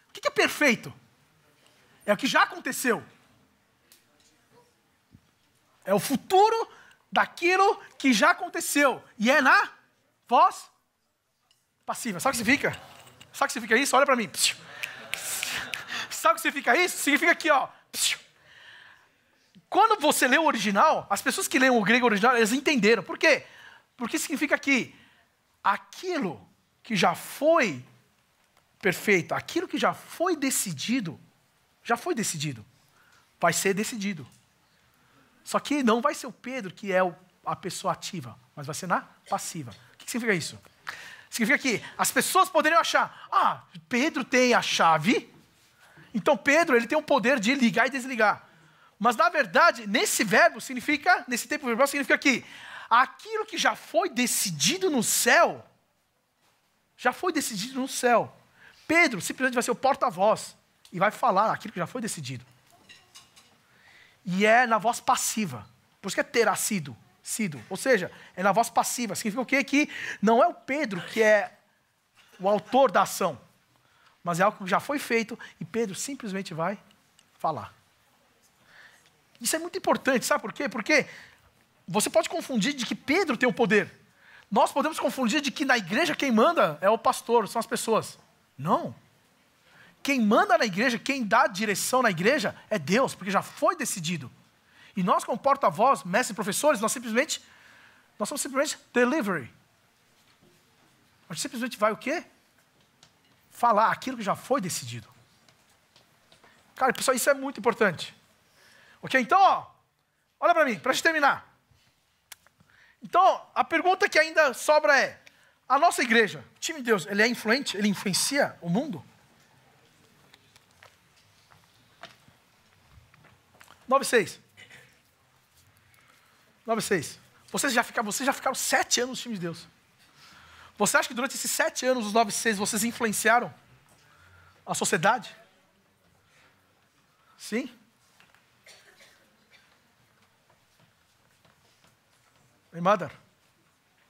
O que é perfeito? É o que já aconteceu. É o futuro daquilo que já aconteceu. E é na voz passiva. Sabe o que significa? Sabe o que significa isso? Olha para mim. Sabe o que significa isso? Significa aqui, ó. Quando você lê o original, as pessoas que leem o grego original, eles entenderam. Por quê? Porque significa que aquilo que já foi perfeito, aquilo que já foi decidido, vai ser decidido. Só que não vai ser o Pedro que é a pessoa ativa, mas vai ser na passiva. O que significa isso? Significa que as pessoas poderiam achar, Pedro tem a chave, então Pedro ele tem o poder de ligar e desligar. Mas na verdade, nesse tempo verbal significa que aquilo que já foi decidido no céu, já foi decidido no céu. Pedro simplesmente vai ser o porta-voz e vai falar aquilo que já foi decidido. E é na voz passiva. Por isso que é terá sido. Ou seja, é na voz passiva. Significa o quê? Que não é o Pedro que é o autor da ação, mas é algo que já foi feito e Pedro simplesmente vai falar. Isso é muito importante, sabe por quê? Porque você pode confundir de que Pedro tem o poder. Nós podemos confundir de que na igreja quem manda é o pastor, são as pessoas. Não. Quem manda na igreja, quem dá direção na igreja é Deus, porque já foi decidido. E nós como porta-voz, mestres e professores, nós somos simplesmente delivery. A gente simplesmente vai o quê? Falar aquilo que já foi decidido. Cara, pessoal, isso é muito importante. Ok? Então, olha para mim, para a gente terminar. Então, a pergunta que ainda sobra é, a nossa igreja, o time de Deus, ele é influente? Ele influencia o mundo? 9:6. Vocês já ficaram 7 anos no time de Deus. Você acha que durante esses 7 anos, os 9:6, vocês influenciaram a sociedade? Sim? Hey, mother,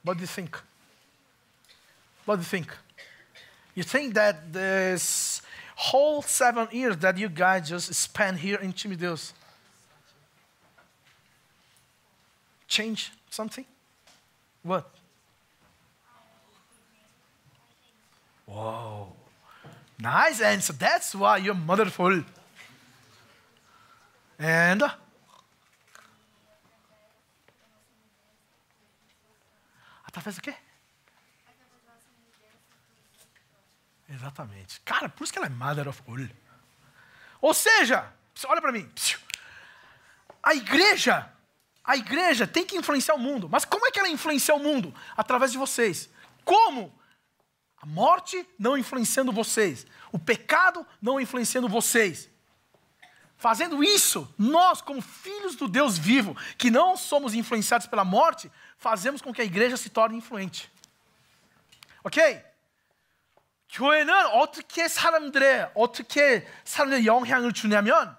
what do you think? What do you think? You think that this whole 7 years that you guys just spent here in time de Deus change something? What? Whoa. Nice answer. That's why you're motherful. And? Através do quê? Exatamente. Cara, por isso que ela é mother of all. Ou seja, olha para mim. A igreja tem que influenciar o mundo. Mas como é que ela influencia o mundo? Através de vocês. Como? A morte não influenciando vocês. O pecado não influenciando vocês. Fazendo isso, nós, como filhos do Deus vivo, que não somos influenciados pela morte, fazemos com que a igreja se torne influente. Ok? 교회는 어떻게 사람들의 영향을 주냐면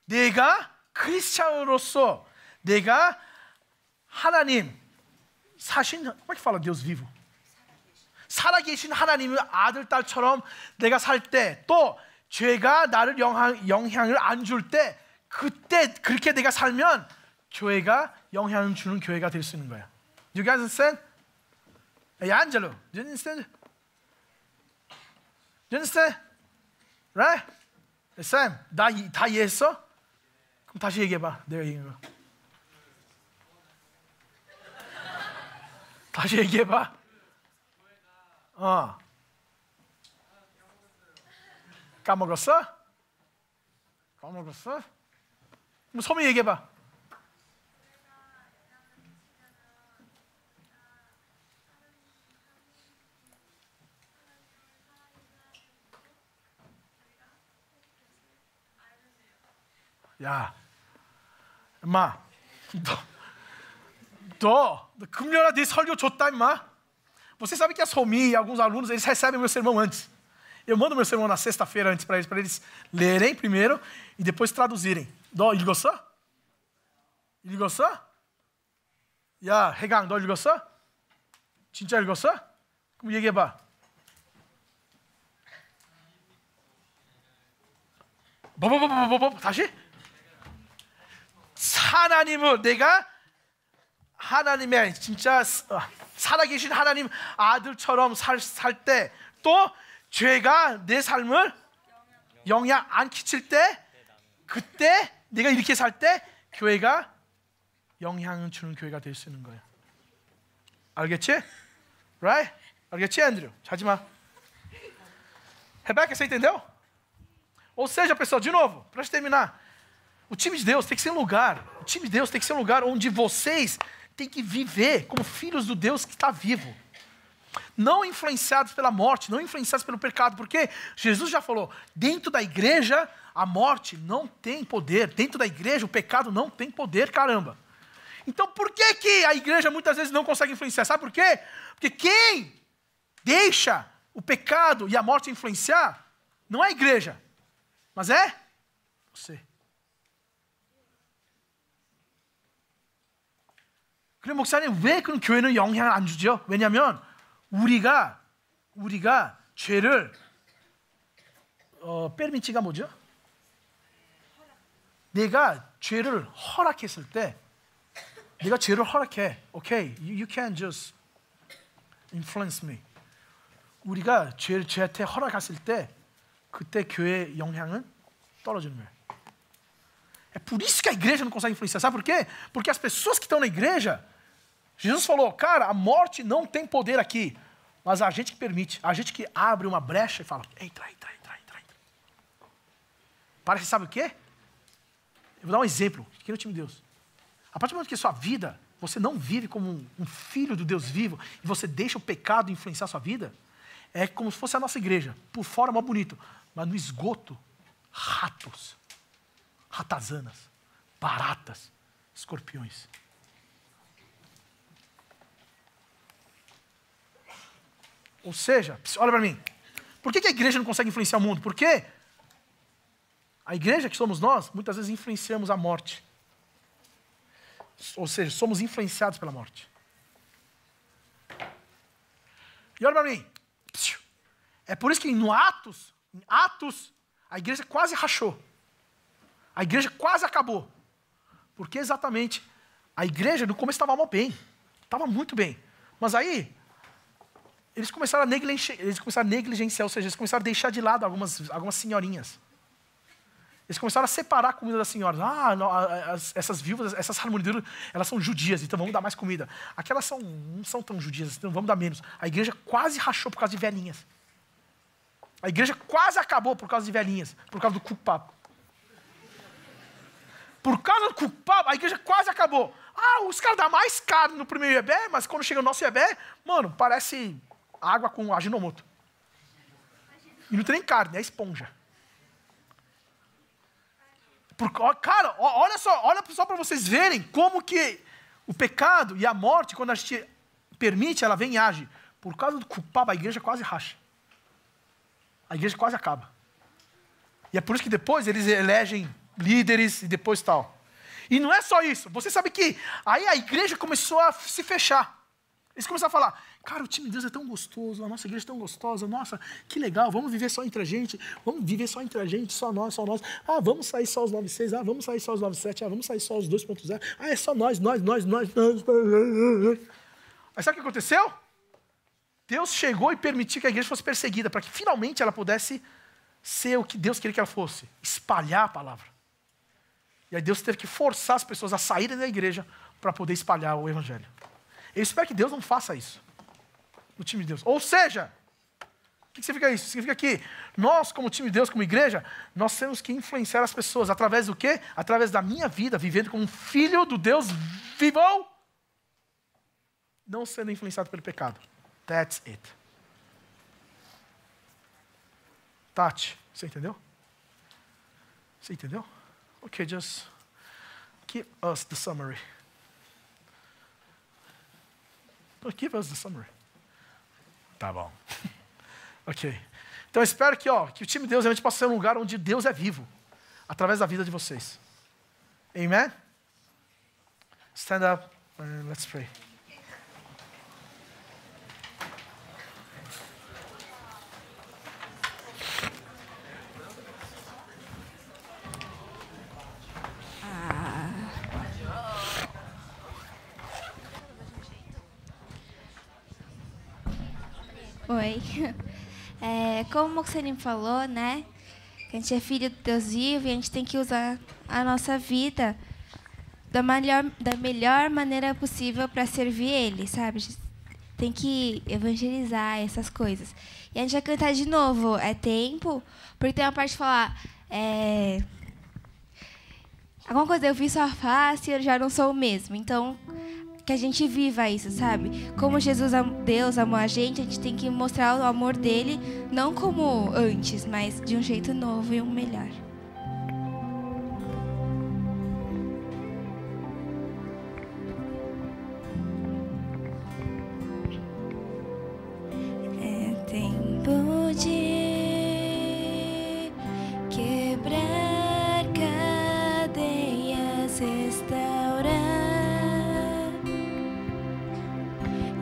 내가 크리스찬으로서 내가 하나님 사신, como é que fala Deus vivo? 살아계신 하나님의 아들, 딸처럼 내가 살 때, 또 죄가 나를 영향을 안 줄 때, 그때 그렇게 내가 살면 교회가 영향을 주는 교회가 될 수 있는 거야. You guys understand? Hey, Angelo, do you understand? Do you understand? Right? Hey, Sam, 다 이해했어? 그럼 다시 얘기해봐. 내가 얘기한 거. 다시 얘기해봐. 까먹었어? 까먹었어? 그럼 소미 얘기해봐. 야, 엄마, 너 금년아 네 설교 줬다, imá. Você sabe que a Somi e alguns alunos, eles recebem o meu sermão antes. Eu mando meu sermão na sexta-feira antes para eles lerem primeiro e depois traduzirem. 너 읽었어? 읽었어? 야, 해강, 너 읽었어? 진짜 읽었어? 그럼 얘기해봐. 다시? 하나님을 내가 하나님의 진짜 살아계신 하나님 아들처럼 살 때, 또 죄가 내 삶을 영향 안 끼칠 때, 그때 내가 이렇게 살 때 교회가 영향을 주는 교회가 될 수 있는 거야. 알겠지? Right? 알겠지, Andrew? 자지마. Rebeca, você entendeu? Ou seja, pessoal, de novo, para terminar, o time de Deus tem que ser um lugar, o time de Deus tem que ser um lugar onde vocês têm que viver como filhos do Deus que está vivo. Não influenciados pela morte, não influenciados pelo pecado, porque Jesus já falou, dentro da igreja a morte não tem poder, dentro da igreja o pecado não tem poder, caramba. Então por que a igreja muitas vezes não consegue influenciar? Sabe por quê? Porque quem deixa o pecado e a morte influenciar não é a igreja, mas é você. 그럼 목사님 왜 그런 교회는 영향을 안 주죠? 왜냐하면 우리가 죄를 permit가 뭐죠? 내가 죄를 허락했을 때, 내가 죄를 허락해. Okay, you can't just influence me. 우리가 죄한테 허락했을 때, 그때 교회의 영향은 떨어지는 거예요. É por isso que a igreja não consegue influenciar. Sabe por quê? Porque as pessoas que estão na igreja, Jesus falou, cara, a morte não tem poder aqui, mas a gente que permite, a gente que abre uma brecha e fala, entra. Parece, sabe o quê? Eu vou dar um exemplo aqui no time de Deus. A partir do momento que sua vida, você não vive como um filho do Deus vivo, e você deixa o pecado influenciar a sua vida, é como se fosse a nossa igreja. Por fora é mó bonito, mas no esgoto, ratos, ratazanas, baratas, escorpiões. Ou seja, olha para mim. Por que a igreja não consegue influenciar o mundo? Porque a igreja que somos nós, muitas vezes influenciamos a morte. Ou seja, somos influenciados pela morte. E olha para mim. É por isso que em Atos, a igreja quase rachou. A igreja quase acabou. Porque exatamente a igreja no começo estava bem. Estava muito bem. Mas aí eles começaram a negligenciar, ou seja, eles começaram a deixar de lado algumas senhorinhas. Eles começaram a separar a comida das senhoras. Essas viúvas, essas harmoniduras, elas são judias, então vamos dar mais comida. Aquelas não são tão judias, então vamos dar menos. A igreja quase rachou por causa de velhinhas. A igreja quase acabou por causa de velhinhas, por causa do culpado. Por causa do culpado, a igreja quase acabou. Os caras dão mais caro no primeiro Iebé, mas quando chega o nosso Iebé, mano, parece água com aginomoto. E não tem nem carne, é esponja. Cara, olha só para vocês verem como que o pecado e a morte, quando a gente permite, ela vem e age. Por causa do culpado, a igreja quase racha. a igreja quase acaba. E é por isso que depois eles elegem líderes e depois tal. E não é só isso. Você sabe que aí a igreja começou a se fechar. Eles começaram a falar, cara, o time de Deus é tão gostoso, a nossa igreja é tão gostosa, nossa, que legal, vamos viver só entre a gente, só nós. Ah, vamos sair só os 96, ah, vamos sair só os 97, ah, vamos sair só os 2.0, ah, é só nós. Aí sabe o que aconteceu? Deus chegou e permitiu que a igreja fosse perseguida, para que finalmente ela pudesse ser o que Deus queria que ela fosse, espalhar a palavra. E aí Deus teve que forçar as pessoas a saírem da igreja para poder espalhar o evangelho. Eu espero que Deus não faça isso no time de Deus. Ou seja, o que significa isso? Significa que nós, como time de Deus, como igreja, nós temos que influenciar as pessoas. Através do quê? Através da minha vida, vivendo como um filho do Deus vivo, não sendo influenciado pelo pecado. That's it. Tati, você entendeu? Você entendeu? Ok, just give us the summary. Give us the summary. Tá bom. Ok. Então eu espero que o time de Deus realmente possa ser um lugar onde Deus é vivo, através da vida de vocês. Amen? Stand up and let's pray. Oi. Como o Moxerim falou, né? Que a gente é filho de Deus vivo e a gente tem que usar a nossa vida da melhor maneira possível para servir Ele, sabe? Tem que evangelizar essas coisas. E a gente vai cantar de novo, é tempo, porque tem uma parte de falar, alguma coisa eu vi sua face e eu já não sou o mesmo. Então, que a gente viva isso, sabe? Como Deus amou a gente tem que mostrar o amor dele, não como antes, mas de um jeito novo e um melhor. É tempo de quebrar cadeias, restaurar.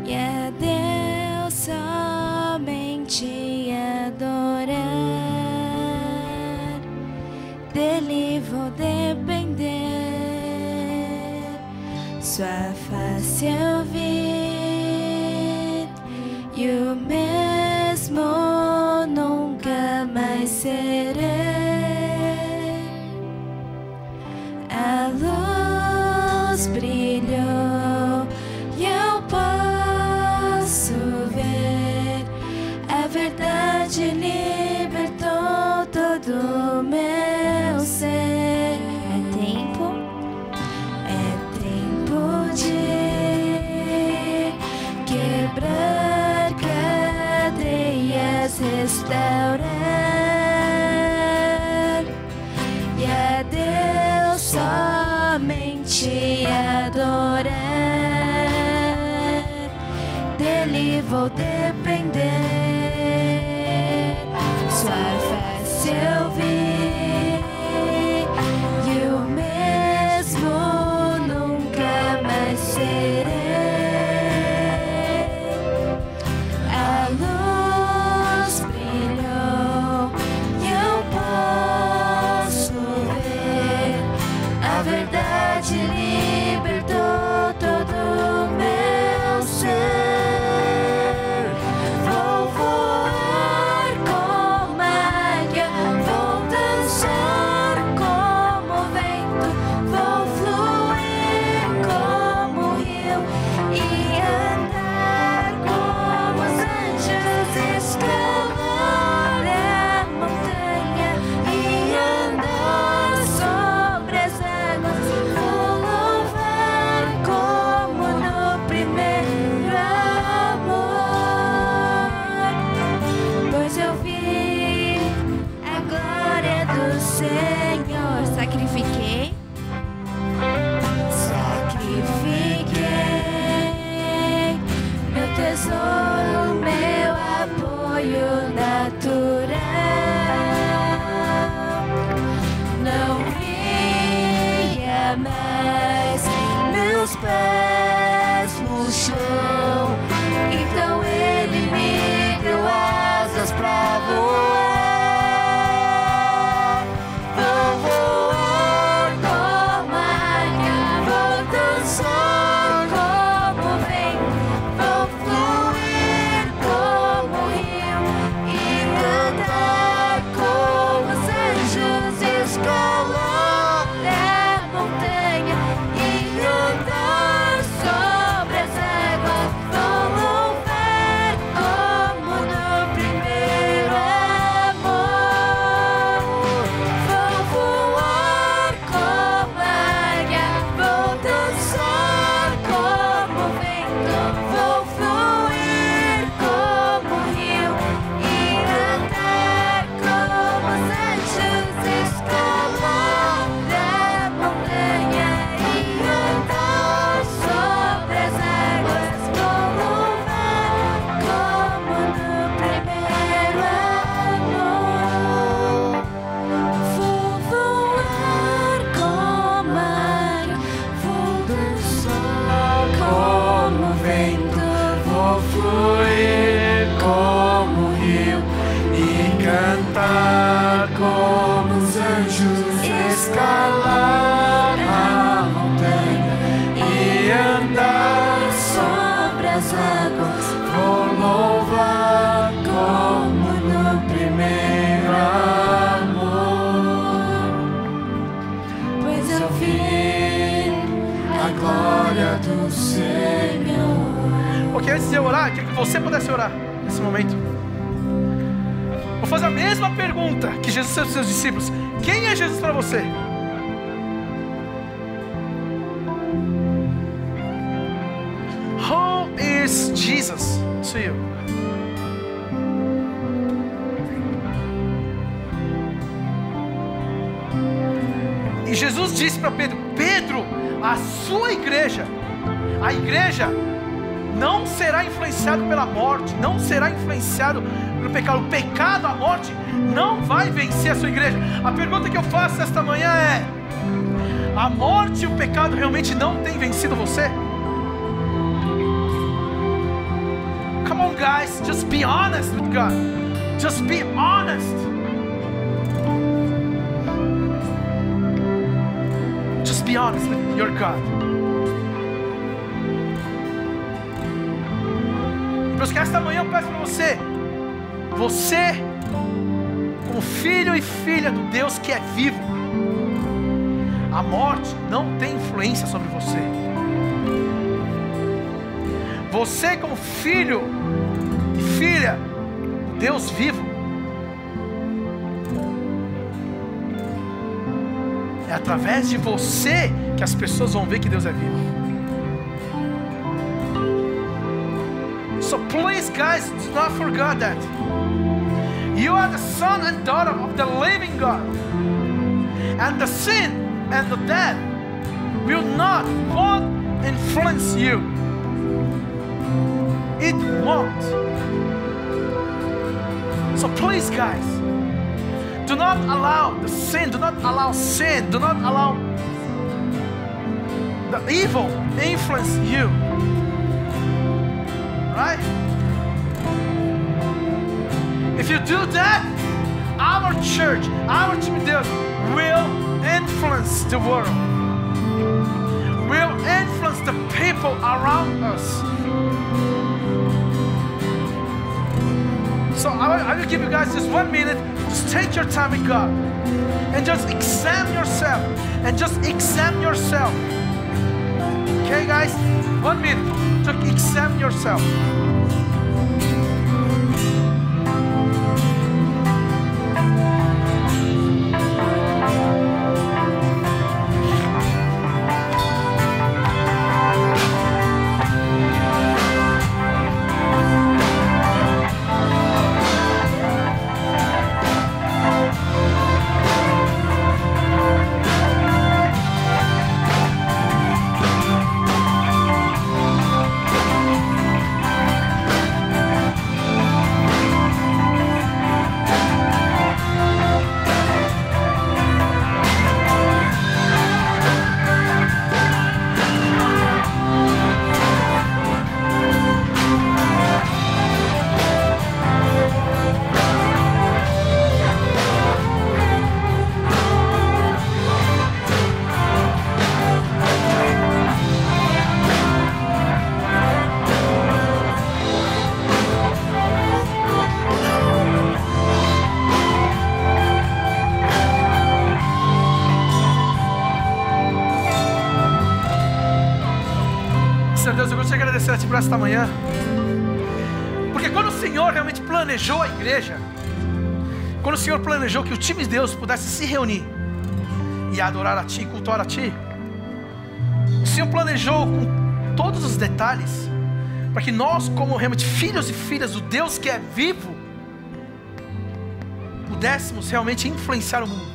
E a Deus somente adorar, dele vou depender, sua face eu vi, e o mesmo nunca mais serei. A luz brilhou e eu posso ver, a verdade libertou todo o meu ser. É tempo de quebrar cadeias, restaurar, e a Deus somente adorar, dele vou depender, sua face eu vi, e o mesmo nunca mais serei. A luz brilhou e eu posso ver, a verdade libertou todo o meu ser. Tesouro, meu apoio natural. Ok, antes de eu orar, eu queria que você pudesse orar nesse momento. Vou fazer a mesma pergunta que Jesus fez aos seus discípulos. Quem é Jesus para você? Who is Jesus to you? E Jesus disse para Pedro: Pedro, a sua igreja, a igreja não será influenciado pela morte, não será influenciado pelo pecado. O pecado, a morte, não vai vencer a sua igreja. A pergunta que eu faço esta manhã é: a morte e o pecado realmente não têm vencido você? Come on guys, just be honest with God. Just be honest. Just be honest with your God. Deus, que esta manhã eu peço para você, como filho e filha do Deus que é vivo, a morte não tem influência sobre você. Você, como filho e filha do Deus vivo, é através de você que as pessoas vão ver que Deus é vivo. So please guys, do not forget that. You are the son and daughter of the living God. And the sin and the death will not influence you. It won't. So please guys, do not allow the sin, do not allow sin, do not allow the evil influence you. Right? If you do that, our church, our team will influence the world, will influence the people around us. So I will give you guys just 1 minute. Just take your time with God and just examine yourself, and just examine yourself. Okay guys, 1 minute. To examine yourself. ti por esta manhã. Porque quando o Senhor realmente planejou a igreja, quando o Senhor planejou que o time de Deus pudesse se reunir e adorar a Ti, cultuar a Ti, o Senhor planejou com todos os detalhes para que nós, como realmente filhos e filhas do Deus que é vivo, pudéssemos realmente influenciar o mundo,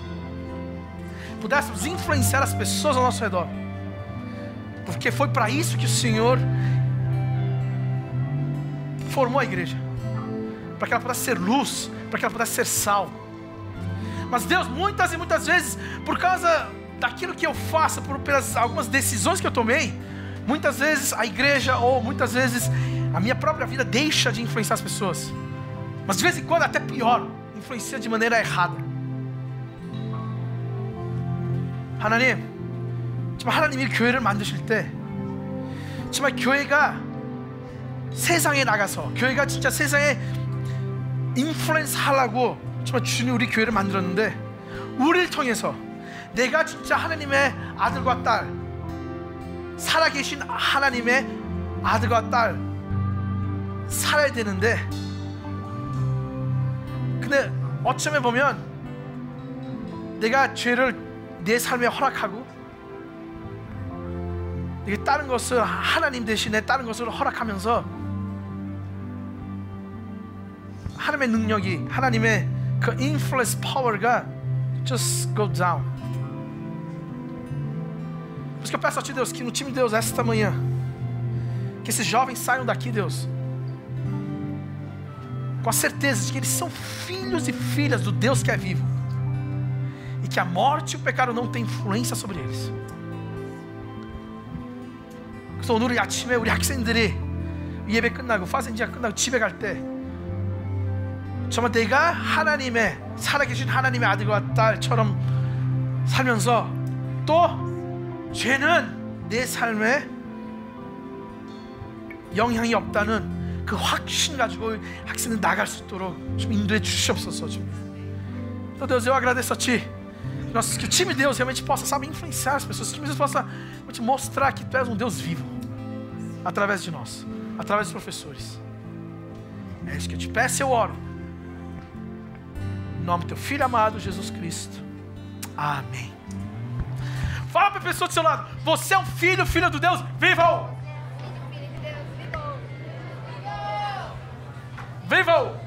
pudéssemos influenciar as pessoas ao nosso redor, porque foi para isso que o Senhor formou a igreja, para que ela pudesse ser luz, para que ela pudesse ser sal. Mas Deus, muitas e muitas vezes, por causa daquilo que eu faço, pelas algumas decisões que eu tomei, muitas vezes a igreja, ou muitas vezes a minha própria vida deixa de influenciar as pessoas. Mas de vez em quando, até pior, influencia de maneira errada. 하나님, 정말 하나님이 교회를 만드실 때 정말 교회가 세상에 나가서, 교회가 진짜 세상에 인플루언스 하려고 정말 주님 우리 교회를 만들었는데, 우리를 통해서 내가 진짜 하나님의 아들과 딸, 살아계신 하나님의 아들과 딸 살아야 되는데, 근데 어쩌면 보면 내가 죄를 내 삶에 허락하고, 이게 다른 것을 하나님 대신에 다른 것을 허락하면서 하나님의 능력이, 하나님의 그 influence power가 just go down. Por isso que eu peço a Ti, Deus, que no time de Deus esta manhã, que esses jovens saiam daqui, Deus, com a certeza de que eles são filhos e filhas do Deus que é vivo, e que a morte e o pecado não têm influência sobre eles. 그래서 오늘 아침에 우리 학생들이 예배 끝나고 파센지가 끝나고 집에 갈 때 정말 내가 하나님의, 살아계신 하나님의 아들과 딸처럼 살면서 또 죄는 내 삶에 영향이 없다는 그 확신 가지고 학생들 나갈 수 있도록 좀 인도해 주시옵소서. Então Deus, eu agradeço a Ti, que o time de Deus realmente possa, sabe, influenciar as pessoas, que o time de Deus possa realmente mostrar que Tu és um Deus vivo através de nós, através dos professores. É isso que eu te peço e eu oro em nome do Teu Filho amado Jesus Cristo. Amém. Fala para a pessoa do seu lado: você é um filho, filha do Deus vivo. Vivo!